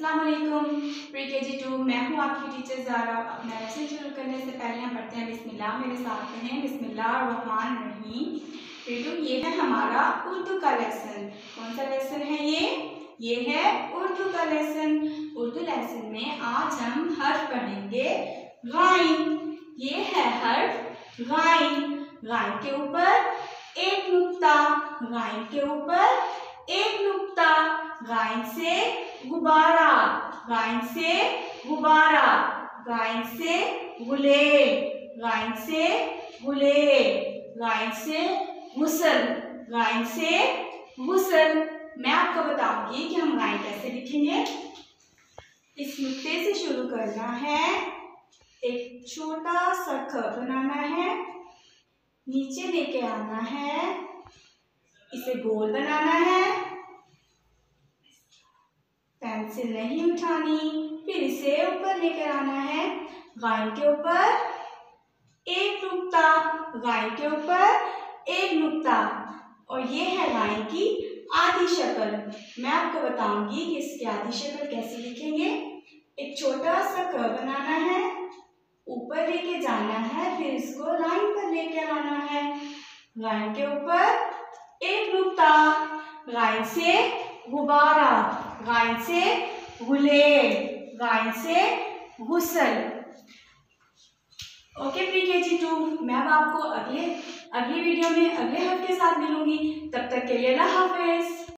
अस्सलाम वालेकुम। Pre KG 2 मैं हूँ आपकी टीचर ज़ारा। अपना लेसन शुरू करने से पहले हम पढ़ते हैं बिस्मिल्लाह। मेरे साथ में है बिस्मिल्लाहिर्रहमानिर्रहीम। बेटू ये है हमारा उर्दू का लेसन। कौन सा लेसन है ये है उर्दू का लेसन। उर्दू लेसन में आज हम हर्फ पढ़ेंगे गाइन। ये है हर्फ गाइन। गाइन के ऊपर एक नुक्ता, गाइन के ऊपर एक नुक्ता। गाइन से गुब्बारा, गाइन से गुब्बारा, गाइन से गुलेल, गाइन से गुलेल, गाइन से गुसल, गाइन से गुसल। मैं आपको बताऊंगी कि हम गाइन कैसे लिखेंगे। इस नुक्ते से शुरू करना है, एक छोटा सा ख बनाना है, नीचे लेके आना है, इसे गोल बनाना है, पेंसिल नहीं उठानी, फिर इसे ऊपर लेकर आना है। गाइन के ऊपर एक नुक्ता, गाइन के ऊपर एक नुक्ता, और ये है गाइन की आधी शक्ल। मैं आपको बताऊंगी कि इसकी आधी शक्ल कैसे लिखेंगे। एक छोटा सा क बनाना है, ऊपर लेके जाना है, फिर इसको लाइन पर लेके आना है। गाइन के ऊपर एक नुक्ता, गाइन से गुब्बारा, गाइन से गुलेल, गाइन से गुसल। ओके प्री केजी 2, मैं अब आपको अगली वीडियो में अगले हर्फ के साथ मिलूंगी। तब तक के लिए अल्लाह हाफिज।